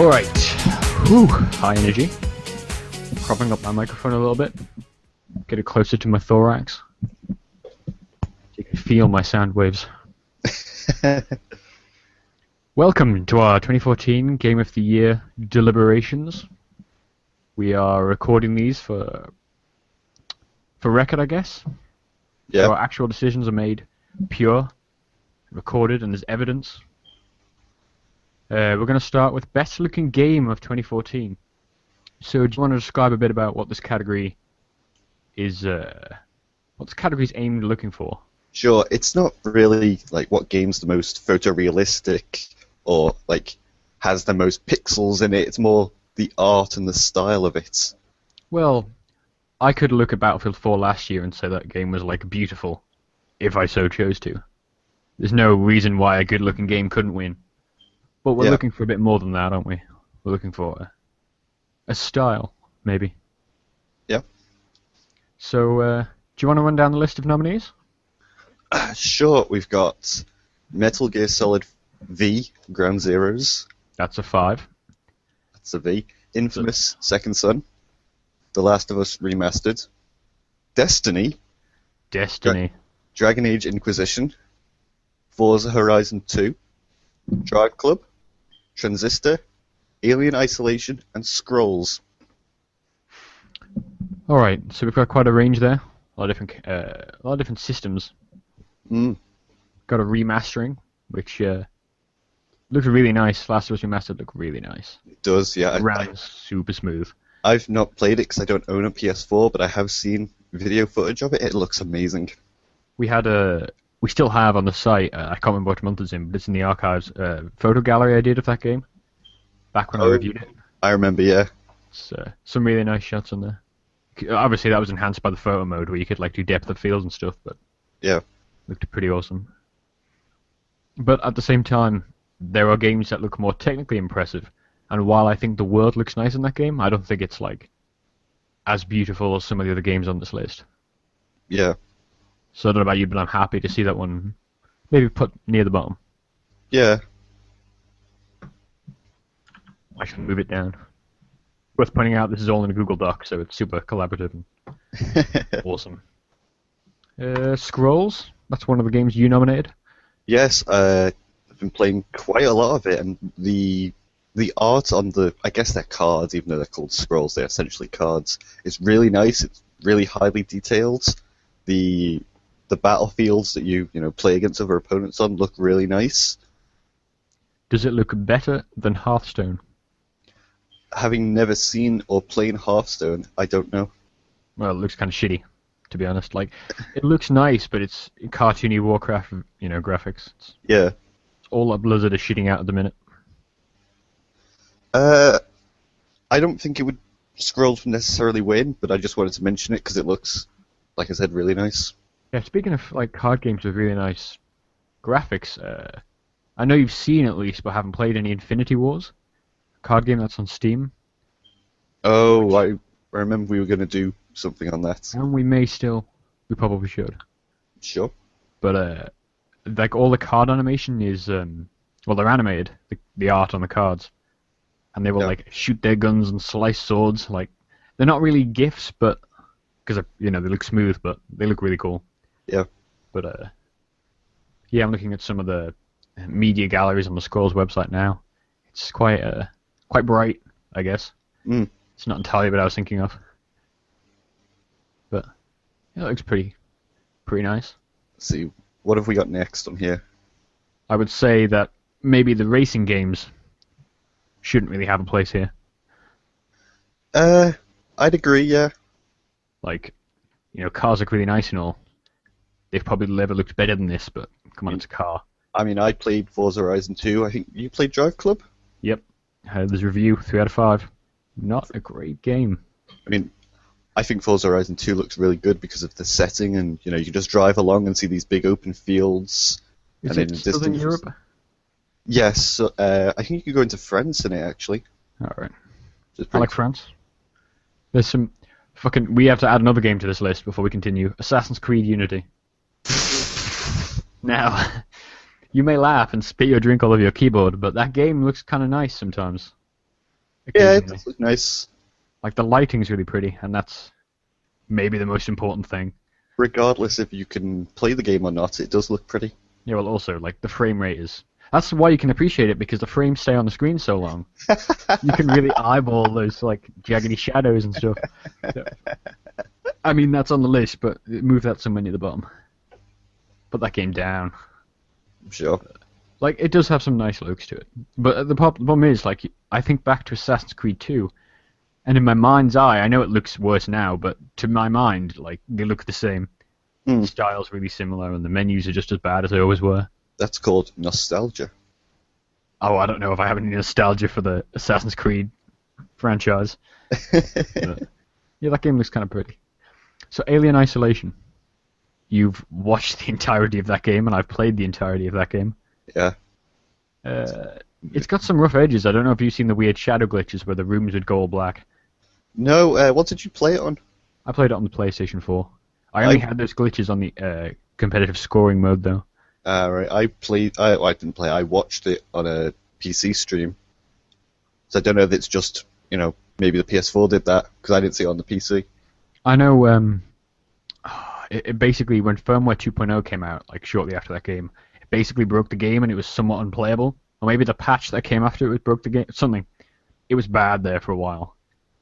Alright. Whew. High energy. Propping up my microphone a little bit. Get it closer to my thorax. You can feel my sound waves. Welcome to our 2014 Game of the Year deliberations. We are recording these for record, I guess. Yeah. So our actual decisions are made pure, recorded, and there's evidence. We're going to start with best looking game of 2014. So do you want to describe a bit about what this category is, what this category is aimed looking for? Sure, it's not really like what game's the most photorealistic or like has the most pixels in it. It's more the art and the style of it. Well, I could look at Battlefield 4 last year and say that game was like beautiful, if I so chose to. There's no reason why a good looking game couldn't win. But we're looking for a bit more than that, aren't we? We're looking for a style, maybe. Yeah. So, do you want to run down the list of nominees? Sure, we've got Metal Gear Solid V, Ground Zeroes. That's a 5. That's a V. Infamous Second Son. The Last of Us Remastered. Destiny. Dragon Age Inquisition. Forza Horizon 2. Drive Club. Transistor. Alien Isolation. And Scrolls. Alright, so we've got quite a range there. A lot of different systems. Got a remastering, which looks really nice. Last of Us Remastered looked really nice. It does, yeah. It ran super smooth. I've not played it because I don't own a PS4, but I have seen video footage of it. It looks amazing. We still have on the site, I can't remember what month it's in, but it's in the archives, photo gallery I did of that game, back when I reviewed it. I remember, yeah. It's, some really nice shots on there. Obviously that was enhanced by the photo mode, where you could like do depth of field and stuff, but yeah, looked pretty awesome. But at the same time, there are games that look more technically impressive, and while I think the world looks nice in that game, I don't think it's like as beautiful as some of the other games on this list. Yeah. So I don't know about you, but I'm happy to see that one maybe put near the bottom. Yeah. I should move it down. Worth pointing out, this is all in a Google Doc, so it's super collaborative and awesome. Scrolls, that's one of the games you nominated. Yes, I've been playing quite a lot of it, and the art on I guess they're cards, even though they're called scrolls, they're essentially cards. It's really nice. It's really highly detailed. The battlefields that you play against other opponents on look really nice. Does it look better than Hearthstone? Having never seen or played Hearthstone, I don't know. Well, it looks kind of shitty, to be honest. Like, it looks nice, but it's cartoony Warcraft, graphics. Yeah. It's all that Blizzard is shitting out at the minute. I don't think it would Scrolls would necessarily win, but I just wanted to mention it because it looks, like I said, really nice. Yeah, speaking of like card games with really nice graphics, I know you've seen at least, but haven't played any Infinity Wars, a card game that's on Steam. Oh, I remember we were going to do something on that. And we probably should. Sure. But like all the card animation is, they're animated, the art on the cards, and they will like shoot their guns and slice swords. Like they're not really GIFs, but because they look smooth, but they look really cool. Yeah. But yeah, I'm looking at some of the media galleries on the Scrolls website now. It's quite bright, I guess. It's not entirely what I was thinking of. But it looks pretty nice. Let's see, what have we got next on here? I would say that maybe the racing games shouldn't really have a place here. I'd agree, yeah. Like, cars look really nice and all. They've probably never looked better than this, but come on, it's a car. I mean, I played Forza Horizon 2. I think you played Drive Club? Yep. There's a review, 3 out of 5. Not a great game. I mean, I think Forza Horizon 2 looks really good because of the setting, and you can just drive along and see these big open fields. Is it still in Europe? Yes, I think you can go into France in it, actually. Alright. I like France. There's some we have to add another game to this list before we continue. Assassin's Creed Unity. Now, you may laugh and spit your drink all over your keyboard, but that game looks kind of nice sometimes. Yeah, it occasionally. does look nice. Like the lighting's really pretty, and that's maybe the most important thing. Regardless if you can play the game or not, it does look pretty. Yeah, well, also like the frame rate is. That's why you can appreciate it because the frames stay on the screen so long. You can really eyeball those like jaggedy shadows and stuff. So, I mean, that's on the list, but move that somewhere near the bottom. Put that game down. Sure. Like, it does have some nice looks to it. But the problem is, like, I think back to Assassin's Creed 2, and in my mind's eye, I know it looks worse now, but to my mind, like, they look the same. Hmm. The style's really similar, and the menus are just as bad as they always were. That's called nostalgia. Oh, I don't know if I have any nostalgia for the Assassin's Creed franchise. But, yeah, that game looks kind of pretty. So, Alien Isolation. You've watched the entirety of that game, and I've played the entirety of that game. Yeah. It's got some rough edges. I don't know if you've seen the weird shadow glitches where the rooms would go all black. No, what did you play it on? I played it on the PlayStation 4. I only had those glitches on the competitive scoring mode, though. Right. I didn't play. I watched it on a PC stream. So I don't know if it's just maybe the PS4 did that because I didn't see it on the PC. I know. It basically when firmware 2.0 came out, like shortly after that game, it basically broke the game and it was somewhat unplayable. Or maybe the patch that came after it broke the game. Something. It was bad there for a while,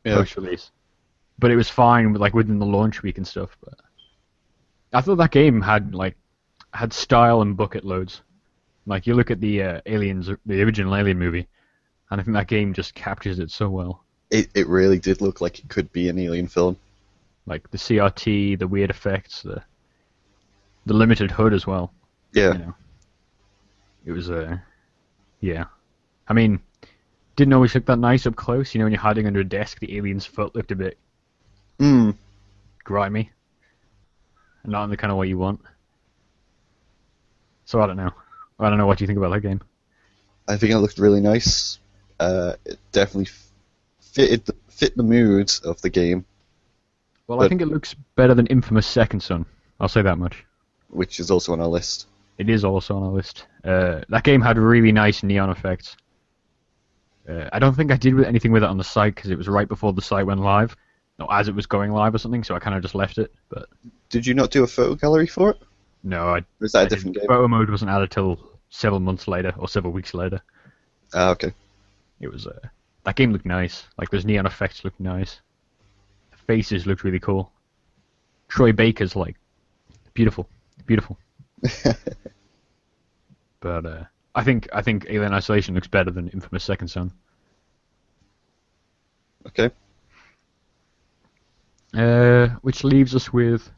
Yeah. post-release. But it was fine, like within the launch week and stuff. But I thought that game had style and bucket loads. Like you look at the Aliens, the original Alien movie, and I think that game just captures it so well. It really did look like it could be an Alien film. Like the CRT, the weird effects, the limited HUD as well. Yeah. You know, it was yeah. I mean, didn't always look that nice up close. You know, when you're hiding under a desk, the alien's foot looked a bit Hmm. grimy, and not in the kind of way you want. So I don't know. I don't know what you think about that game. I think it looked really nice. It definitely fit the mood of the game, Well, I think it looks better than Infamous Second Son. I'll say that much. which is also on our list. It is also on our list. That game had really nice neon effects. I don't think I did anything with it on the site because it was right before the site went live, or as it was going live or something. So I kind of just left it. But Did you not do a photo gallery for it? no, Or is that a different game? Photo mode wasn't added till several months later or several weeks later. Ah, okay. It was that game looked nice. Like those neon effects looked nice. The faces looked really cool. Troy Baker's like beautiful, beautiful. But I think Alien Isolation looks better than Infamous Second Son. Okay. Which leaves us with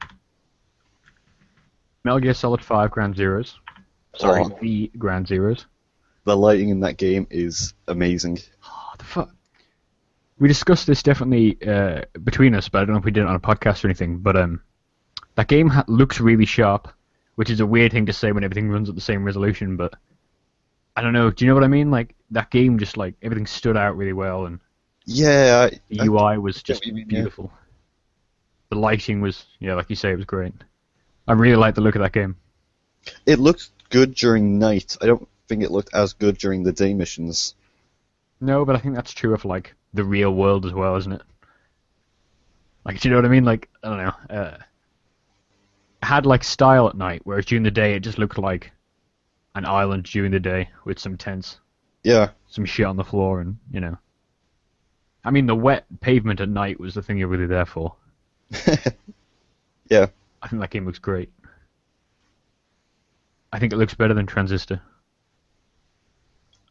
Metal Gear Solid 5 Ground Zeroes. Sorry, Oh. the Ground Zeroes. The lighting in that game is amazing. Oh, the fuck. We discussed this definitely between us, but I don't know if we did it on a podcast or anything. But that game looks really sharp, which is a weird thing to say when everything runs at the same resolution. But I don't know. Do you know what I mean? Like that game, just like everything stood out really well, and Yeah, the UI was get just what you mean, yeah. beautiful. The lighting was, yeah, like you say, it was great. I really liked the look of that game. it looked good during night. I don't think it looked as good during the day missions. No, but I think that's true of like the real world as well, isn't it? Like, do you know what I mean? Like, I don't know. It had like style at night, whereas during the day it just looked like an island during the day with some tents, Yeah. some shit on the floor, and you know. I mean, the wet pavement at night was the thing you're really there for. Yeah. I think that game looks great. I think it looks better than Transistor.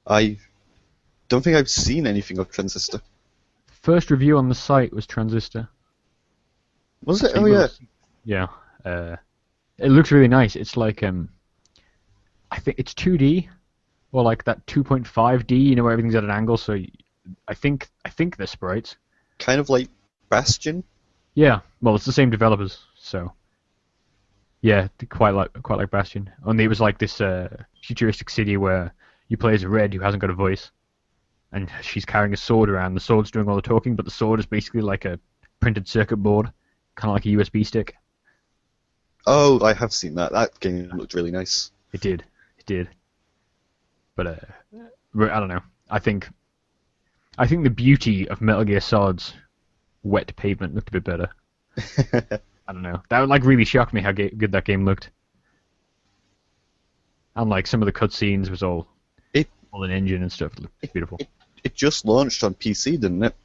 I don't think I've seen anything of Transistor. First review on the site was Transistor. Was it? So Oh, you will yeah. have seen- Yeah. It looks really nice. It's like I think it's 2D, or like that 2.5D. You know, where everything's at an angle. So I think they're sprites. Kind of like Bastion. Yeah. Well, it's the same developers, so yeah, quite like Bastion. Only it was like this futuristic city where you play as Red, who hasn't got a voice, and she's carrying a sword around. The sword's doing all the talking, but the sword is basically like a printed circuit board, kind of like a USB stick. Oh, I have seen that. That game looked really nice. It did. But I don't know. I think I think the beauty of Metal Gear Solid's wet pavement looked a bit better. I don't know. That like really shocked me how good that game looked. And like some of the cutscenes was it all an engine and stuff. It looked beautiful. it just launched on PC, didn't it?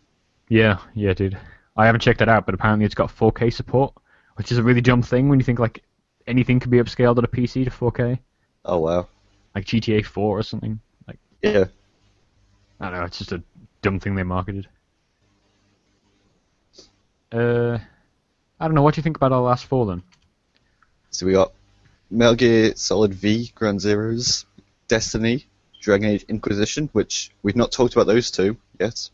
Yeah, dude. I haven't checked that out, but apparently it's got 4K support, which is a really dumb thing when you think like anything can be upscaled on a PC to 4K, Oh wow. like GTA 4 or something. Like Yeah. I don't know, it's just a dumb thing they marketed. I don't know. What do you think about our last four then? So we got Metal Gear Solid V, Ground Zeroes, Destiny, Dragon Age Inquisition, which we've not talked about those two yet.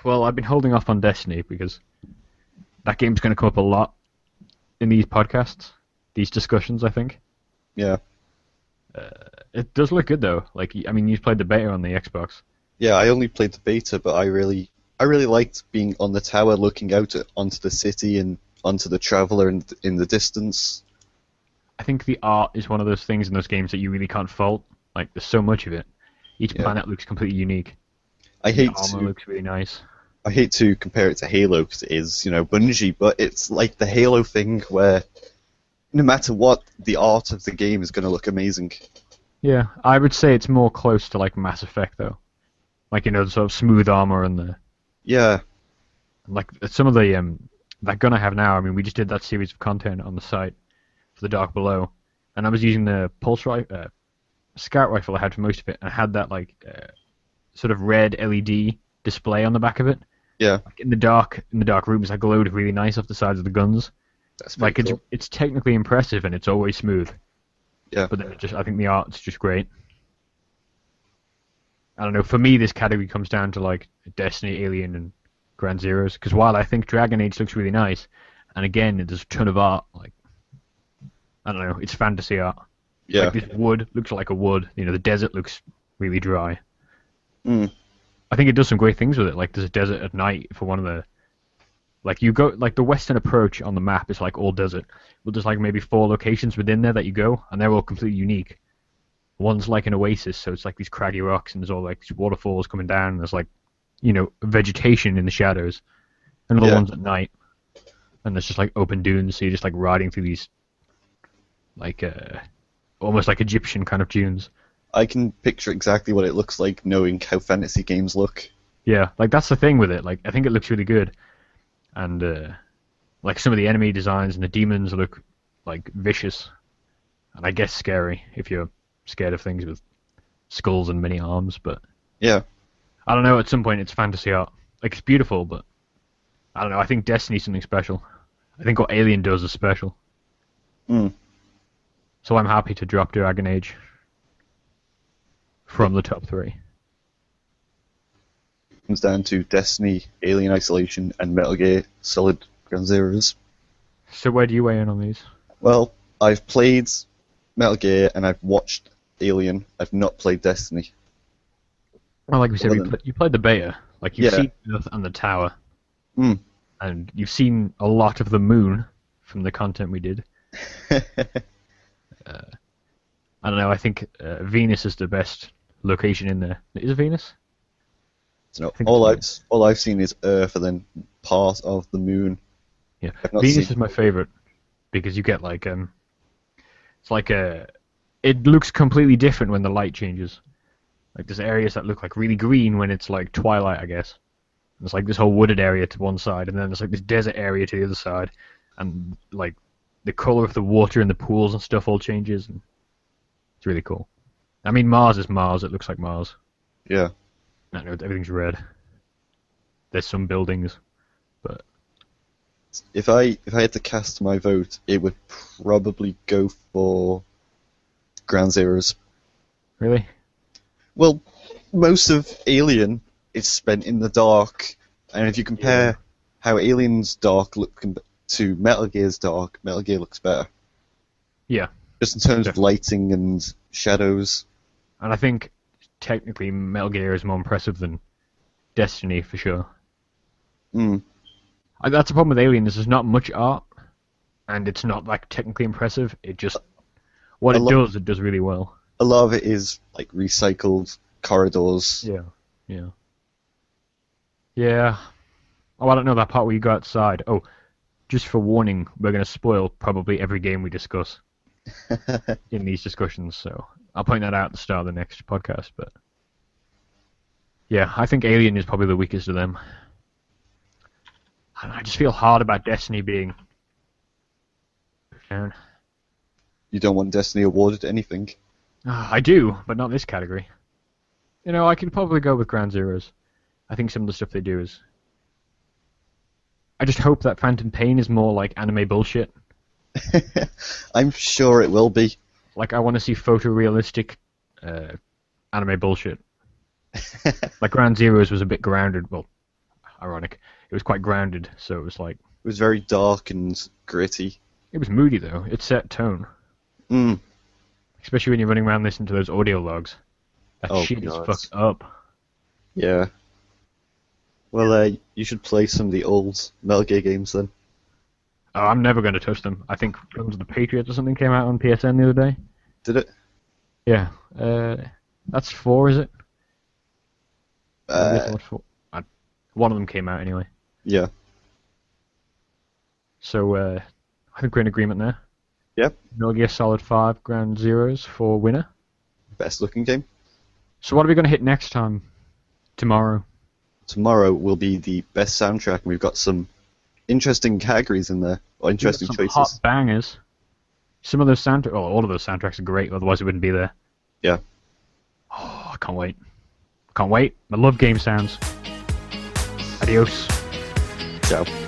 Well, I've been holding off on Destiny because that game's going to come up a lot in these podcasts, these discussions, I think. Yeah. It does look good though. Like, I mean, you've played the beta on the Xbox. Yeah, I only played the beta, but I really liked being on the tower, looking out onto the city and onto the traveler in the distance. I think the art is one of those things in those games that you really can't fault. Like, there's so much of it. Each planet looks completely unique. The armor looks really nice. I hate to compare it to Halo because it is, Bungie, but it's like the Halo thing where no matter what, the art of the game is going to look amazing. Yeah, I would say it's more close to like Mass Effect though. Like, the sort of smooth armor and the Yeah. like some of the that gun I have now. I mean, we just did that series of content on the site for the Dark Below, and I was using the scout rifle I had for most of it, and I had that like sort of red LED display on the back of it. Yeah. Like in the dark rooms, that glowed really nice off the sides of the guns. That's Like pretty cool. it's technically impressive and it's always smooth. Yeah. But then I think the art's just great. I don't know. For me, this category comes down to like Destiny, Alien, and Ground Zeroes. Because while I think Dragon Age looks really nice, and again, there's a ton of art. Like, I don't know, it's fantasy art. Yeah. Like this wood looks like a wood. The desert looks really dry. Mm. I think it does some great things with it. Like there's a desert at night for one of the. Like you go, like the western approach on the map is like all desert, but there's like maybe 4 locations within there that you go, and they're all completely unique. One's like an oasis, so it's like these craggy rocks, and there's all like these waterfalls coming down, and there's like, vegetation in the shadows. Another one's at night, and there's just like open dunes, so you're just like riding through these, like almost like Egyptian kind of dunes. I can picture exactly what it looks like knowing how fantasy games look. Yeah, like that's the thing with it. Like I think it looks really good. And like some of the enemy designs and the demons look like vicious, and I guess scary if you're scared of things with skulls and many arms. But Yeah. I don't know. At some point, it's fantasy art. Like it's beautiful, but I don't know. I think Destiny's something special. I think what Alien does is special. Mm. So I'm happy to drop Dragon Age from the top 3. Comes down to Destiny, Alien Isolation, and Metal Gear Solid Ground Zeroes. So where do you weigh in on these? Well, I've played Metal Gear and I've watched Alien. I've not played Destiny. Well, like we said, you played the beta. Like you've Yeah. seen Earth and the tower. Mm. And you've seen a lot of the moon from the content we did. I don't know. I think Venus is the best location in there. Is it Venus? So think all I've seen is Earth and then part of the moon. Yeah, I've not Venus seen- is my favorite because you get like it's like it looks completely different when the light changes. Like there's areas that look like really green when it's like twilight, I guess. There's like this whole wooded area to one side, and then there's like this desert area to the other side, and like the color of the water in the pools and stuff all changes. And it's really cool. I mean, Mars is Mars. It looks like Mars. Yeah. I know everything's red. There's some buildings, but If I had to cast my vote, it would probably go for Ground Zeroes. really, Well, most of Alien is spent in the dark, and if you compare how Alien's dark look to Metal Gear's dark, Metal Gear looks better. yeah. Just in terms of Definitely. lighting and shadows. And I think technically Metal Gear is more impressive than Destiny for sure. Mm. That's the problem with Alien. Is there's not much art, and it's not like technically impressive. It just what A it lo- does, it does really well. A lot of it is like recycled corridors. Yeah, yeah. Yeah. Oh, I don't know that part where you go outside. Oh, just for warning, we're going to spoil probably every game we discuss in these discussions, so I'll point that out at the start of the next podcast, but yeah, I think Alien is probably the weakest of them. And I just feel hard about Destiny being down. You don't want Destiny awarded anything. I do, but not this category. You know, I could probably go with Ground Zeroes. I think some of the stuff they do is... I just hope that Phantom Pain is more like anime bullshit. I'm sure it will be. Like, I want to see photorealistic anime bullshit. Like, Ground Zeroes was a bit grounded. Well, ironic. It was quite grounded, so it was like... It was very dark and gritty. It was moody, though. It set tone. Mm. Especially when you're running around listening to those audio logs. That Oh, shit is God. fucked up. Yeah. Well, you should play some of the old Metal Gear games then. Oh, I'm never going to touch them. I think Guns of the Patriots or something came out on PSN the other day. Did it? Yeah. That's 4, is it? Maybe it's not 4. One of them came out anyway. Yeah. So, I think we're in agreement there. Yep. Metal Gear Solid 5 Ground Zeroes for winner. Best looking game. So what are we going to hit next time? Tomorrow. Tomorrow will be the best soundtrack, and we've got some interesting categories in there, or interesting Some choices. hot bangers. Some of those soundtracks, oh, all of those soundtracks are great, otherwise it wouldn't be there. Yeah. Oh, I can't wait. Can't wait. I love game sounds. Adios. Ciao.